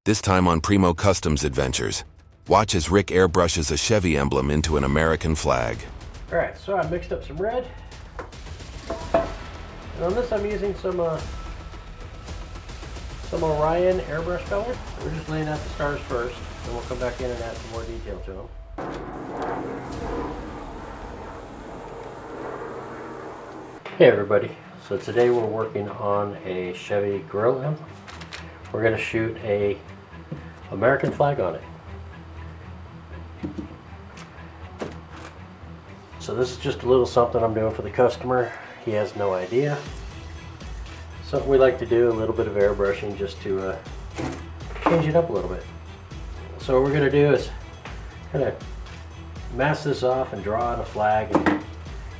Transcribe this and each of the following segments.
this time on Primo Customs Adventures. Watch as Rick airbrushes a Chevy emblem into an American flag. Alright, so I mixed up some red. And on this I'm using some Orion airbrush color. We're just laying out the stars first, then we'll come back in and add some more detail to them. Hey everybody, so today we're working on a Chevy grill emblem. We're going to shoot a American flag on it. So this is just a little something I'm doing for the customer. He has no idea. Something we like to do, a little bit of airbrushing just to change it up a little bit. So what we're going to do is kind of mask this off and draw on a flag and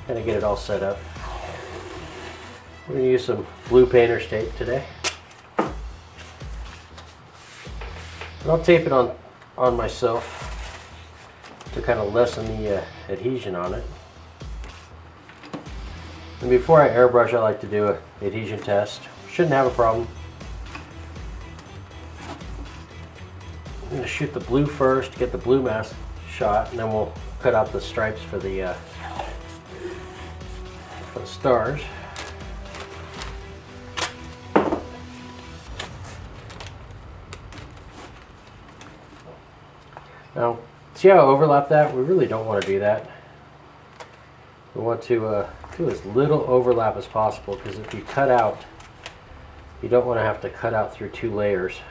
kind of get it all set up. We're going to use some blue painter's tape today. And I'll tape it on myself to kind of lessen the adhesion on it. And before I airbrush, I like to do an adhesion test. Shouldn't have a problem. I'm going to shoot the blue first, get the blue mask shot, and then we'll cut out the stripes for the stars. Now, see how I overlap that? We really don't want to do that. We want to do as little overlap as possible, because if you cut out, you don't want to have to cut out through two layers,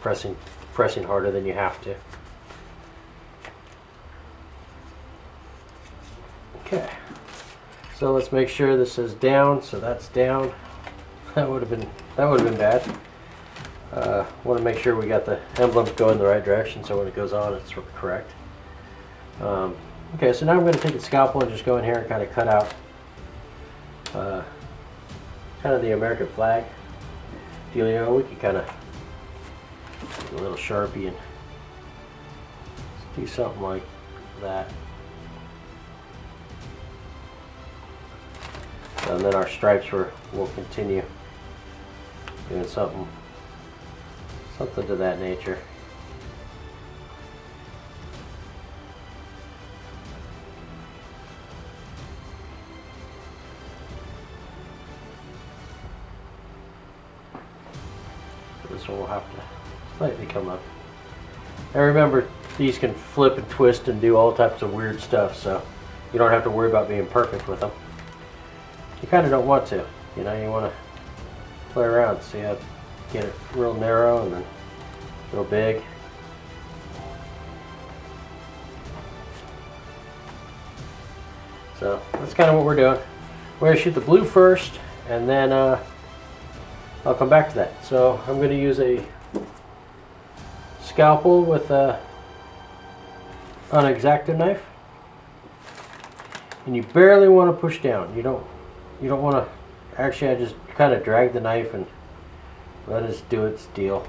pressing harder than you have to. Okay, so let's make sure this is down, so that's down. That would have been bad. Want to make sure we got the emblems going in the right direction, so when it goes on it's correct. Okay, so now I'm going to take a scalpel and just go in here and kind of cut out kind of the American flag dealio. We can kind of get a little Sharpie and do something like that. And then our stripes will continue doing something to that nature. This one will have to slightly come up. And remember, these can flip and twist and do all types of weird stuff, so you don't have to worry about being perfect with them. You kind of don't want to, you know, you want to play around, see how get it real narrow and then real big. So that's kind of what we're doing. We're going to shoot the blue first, and then I'll come back to that. So I'm going to use a scalpel with an X-Acto knife, and you barely want to push down. You don't want to. Actually, I just kind of drag the knife and let it do its deal.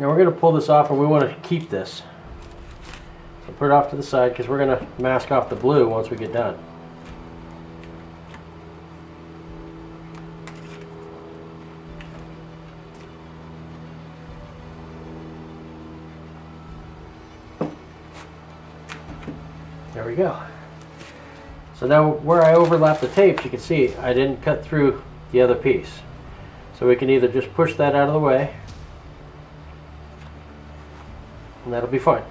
Now we're going to pull this off, and we want to keep this. So put it off to the side, because we're going to mask off the blue once we get done. There we go. So now where I overlap the tapes, you can see I didn't cut through the other piece. So we can either just push that out of the way, and that'll be fine.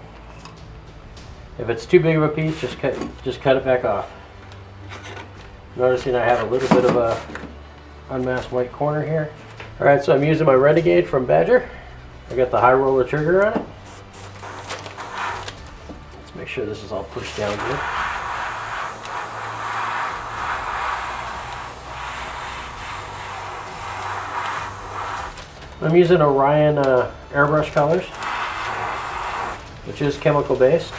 If it's too big of a piece, just cut it back off. Noticing I have a little bit of a unmasked white corner here. Alright, so I'm using my Renegade from Badger. I got the high roller trigger on it. Let's make sure this is all pushed down good. I'm using Orion airbrush colors, which is chemical based.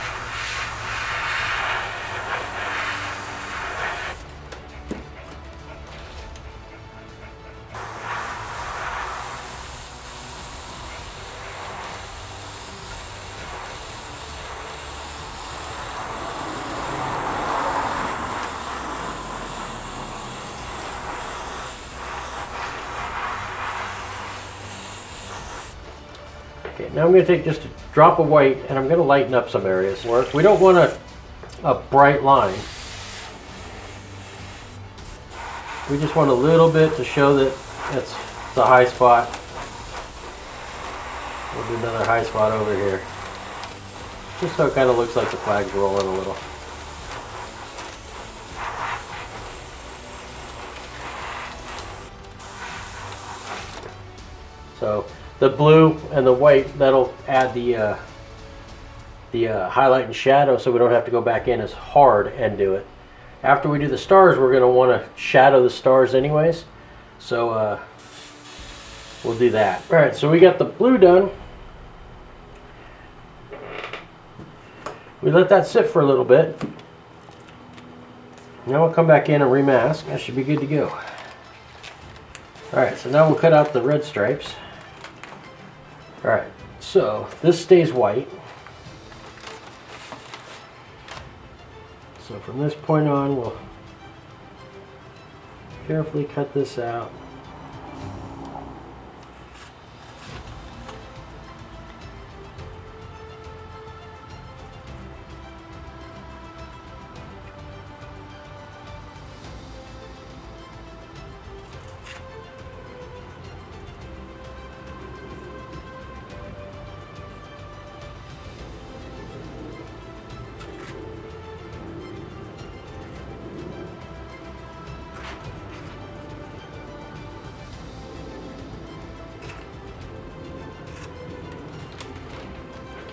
Okay, now I'm going to take just a drop of white and I'm going to lighten up some areas. We don't want a bright line. We just want a little bit to show that it's the high spot. We'll do another high spot over here. Just so it kind of looks like the flag's rolling a little. So the blue and the white, that'll add the highlight and shadow so we don't have to go back in as hard and do it. After we do the stars, we're going to want to shadow the stars anyways. So we'll do that. Alright, so we got the blue done. We let that sit for a little bit. Now we'll come back in and remask. That should be good to go. Alright, so now we'll cut out the red stripes. Alright, so this stays white. So from this point on, we'll carefully cut this out.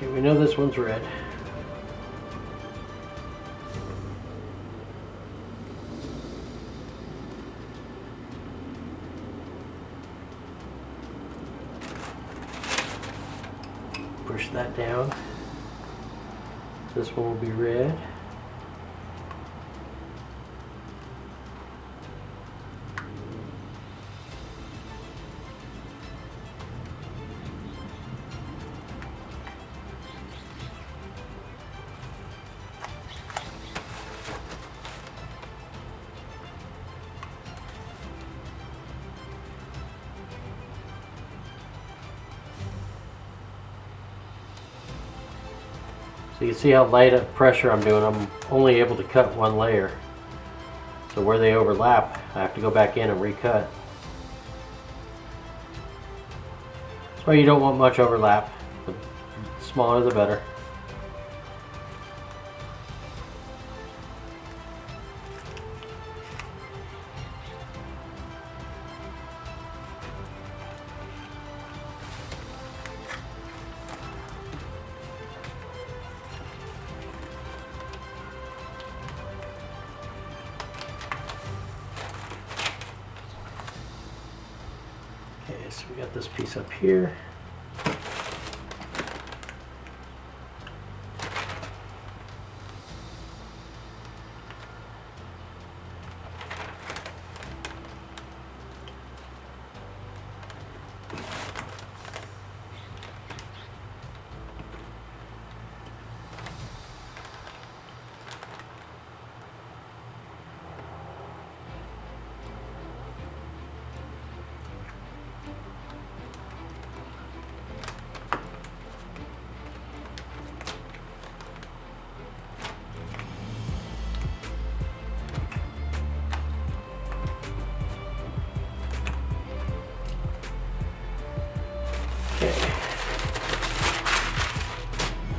Okay, we know this one's red. Push that down. This one will be red. So you can see how light of pressure I'm doing. I'm only able to cut one layer. So where they overlap, I have to go back in and recut. That's why you don't want much overlap. The smaller the better. Okay, so we got this piece up here.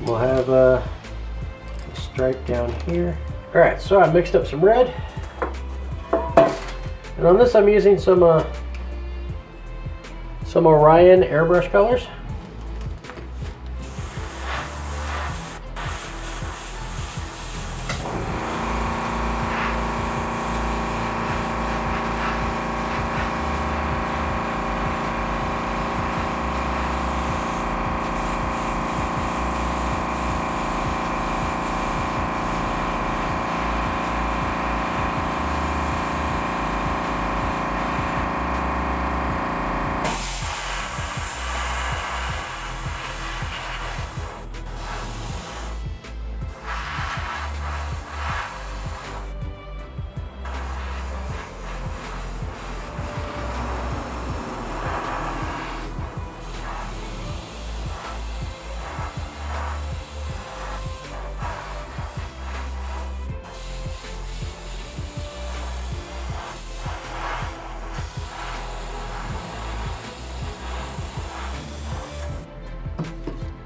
We'll have a stripe down here. Alright, so I mixed up some red. And on this I'm using some Orion airbrush colors.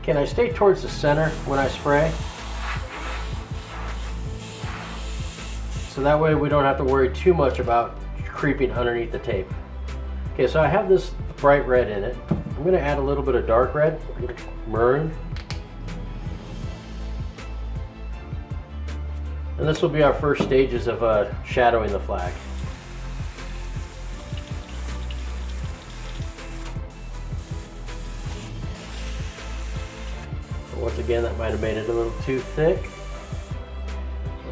Okay, I stay towards the center when I spray. So that way we don't have to worry too much about creeping underneath the tape. Okay, so I have this bright red in it. I'm going to add a little bit of dark red, maroon. And this will be our first stages of shadowing the flag. So once again, that might have made it a little too thick.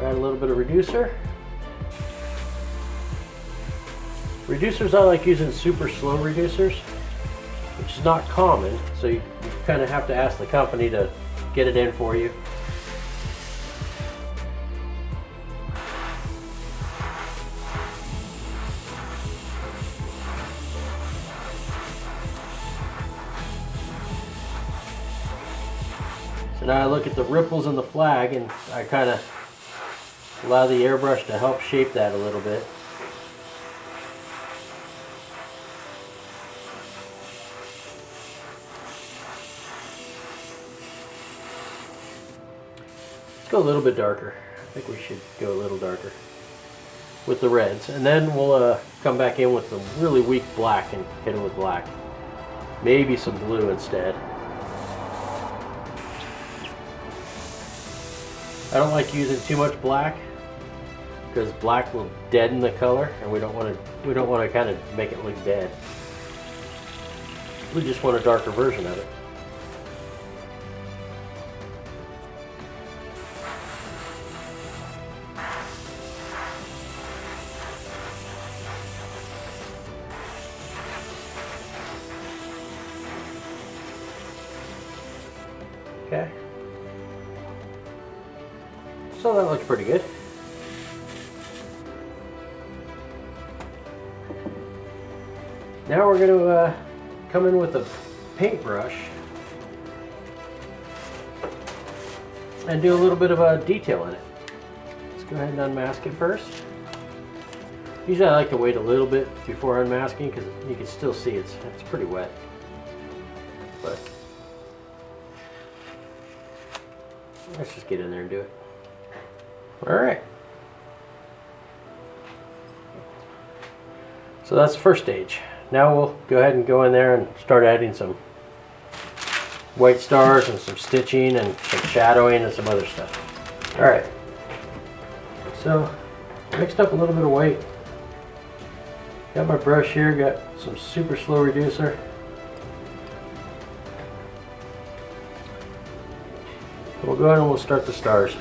Add a little bit of reducer. Reducers, I like using super slow reducers, which is not common, so you kind of have to ask the company to get it in for you. So now I look at the ripples in the flag and I kind of allow the airbrush to help shape that a little bit. Let's go a little bit darker. I think we should go a little darker with the reds. And then we'll come back in with some really weak black and hit it with black. Maybe some blue instead. I don't like using too much black because black will deaden the color, and we don't want to kind of make it look dead. We just want a darker version of it. Okay. So that looks pretty good. Now we're going to come in with a paintbrush and do a little bit of a detail in it. Let's go ahead and unmask it first. Usually I like to wait a little bit before unmasking because you can still see it's pretty wet. But let's just get in there and do it. Alright. So that's the first stage. Now we'll go ahead and go in there and start adding some white stars and some stitching and some shadowing and some other stuff. Alright. So mixed up a little bit of white. Got my brush here, got some super slow reducer. We'll go ahead and we'll start the stars.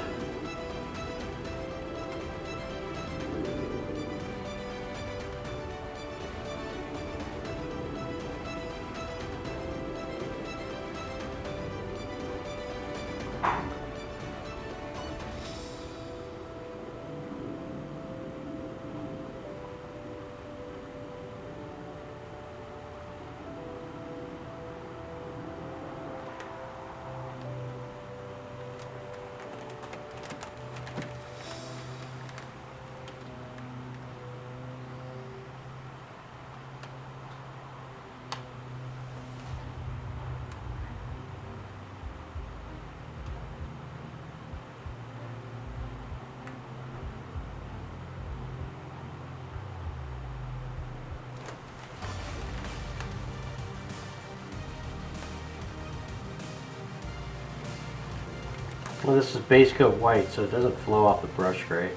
Well, this is base coat white, so it doesn't flow off the brush great.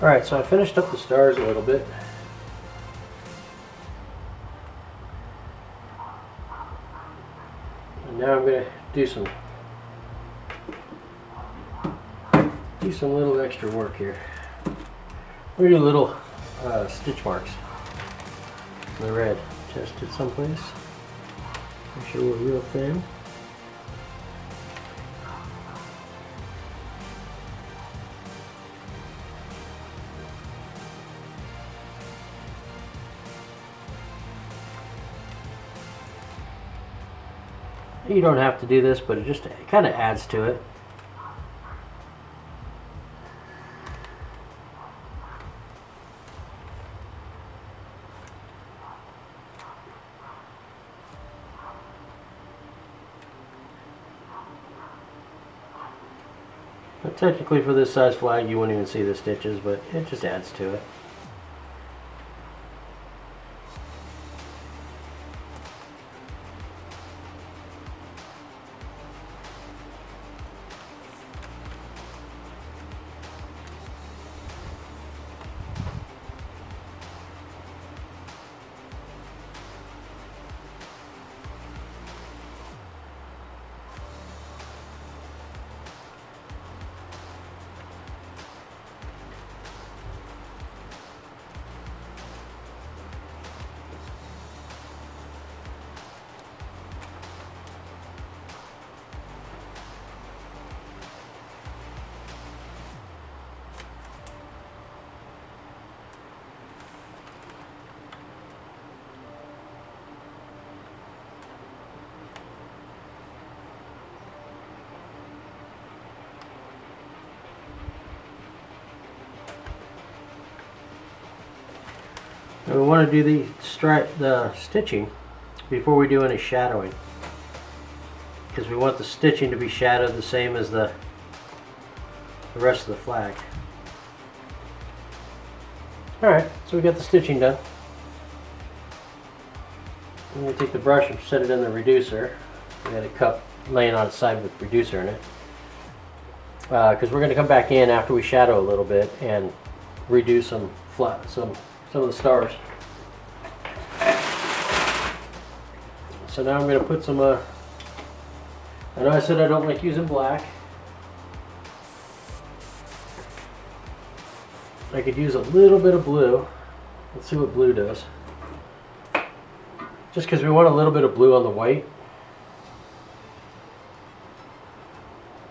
Alright, so I finished up the stars a little bit. And now I'm going to do some little extra work here. We're going to do little stitch marks in the red. Test it someplace. Make sure we're real thin. You don't have to do this, but it kind of adds to it. But technically for this size flag you wouldn't even see the stitches, but it just adds to it. And we want to do the stitching before we do any shadowing, because we want the stitching to be shadowed the same as the rest of the flag. Alright, so we got the stitching done. I'm going to take the brush and set it in the reducer. We had a cup laying on its side with reducer in it, because we're going to come back in after we shadow a little bit and redo some of the stars. So now I'm going to put some, I know I said I don't like using black. I could use a little bit of blue. Let's see what blue does. Just because we want a little bit of blue on the white.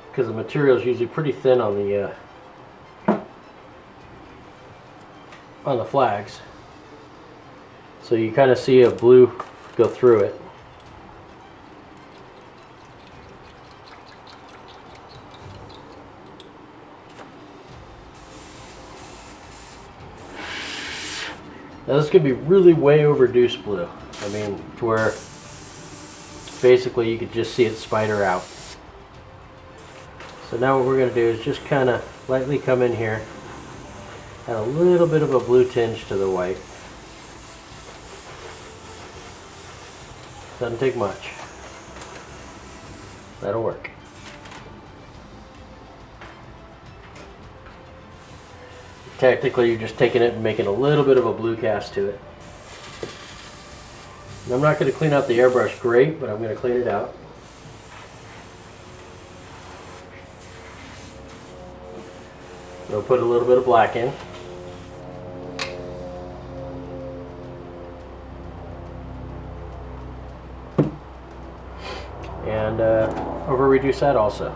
Because the material is usually pretty thin on the flags. So you kind of see a blue go through it. Now this could be really way overduced blue. I mean, to where basically you could just see it spider out. So now what we're going to do is just kind of lightly come in here, add a little bit of a blue tinge to the white. Doesn't take much. That'll work. Technically, you're just taking it and making a little bit of a blue cast to it. And I'm not going to clean out the airbrush great, but I'm going to clean it out. We'll put a little bit of black in. And over reduce that also.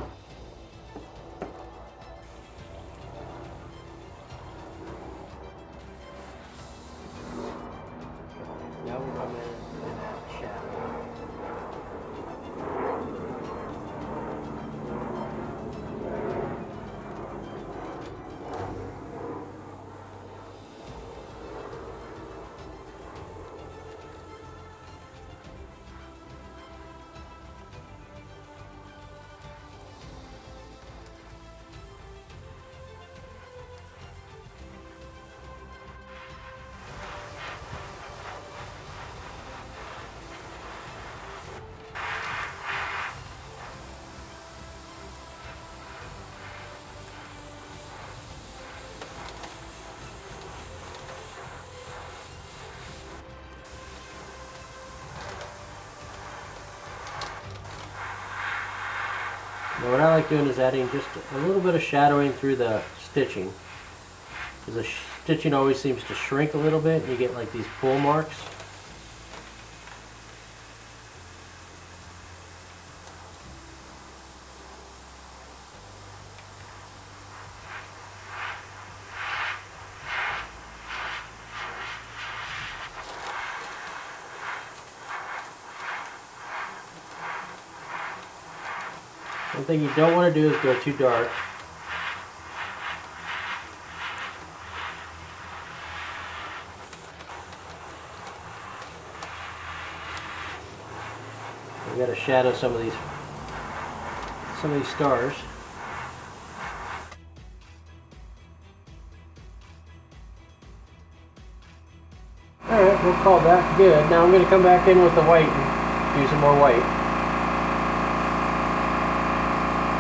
Now we'll come in and add shadow. Now what I like doing is adding just a little bit of shadowing through the stitching, because the stitching always seems to shrink a little bit and you get like these pull marks. One thing you don't want to do is go too dark. We got to shadow some of these stars. we'll call that good. Now I'm going to come back in with the white and do some more white.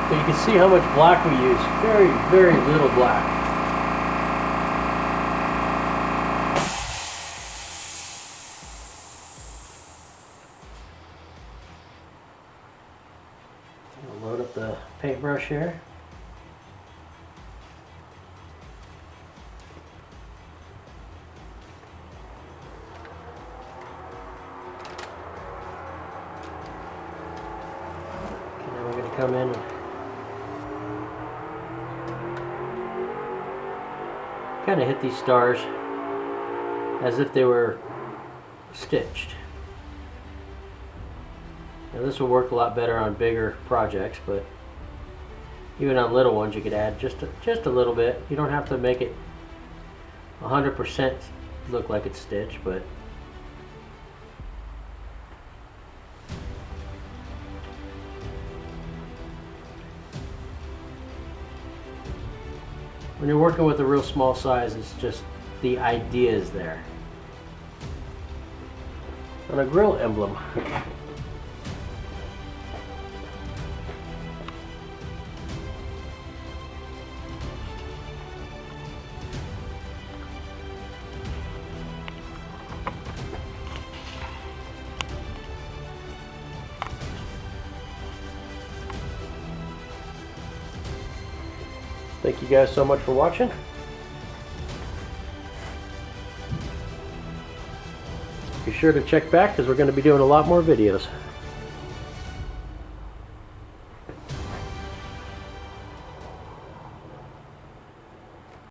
So you can see how much black we use. Very, very little black. I'll load up the paintbrush here. Okay, now we're going to come in and kind of hit these stars as if they were stitched. Now this will work a lot better on bigger projects, but even on little ones you could add just a little bit. You don't have to make it 100% look like it's stitched, but when you're working with a real small size, it's just the idea is there. On a grill emblem, thank you guys so much for watching. Be sure to check back because we're going to be doing a lot more videos.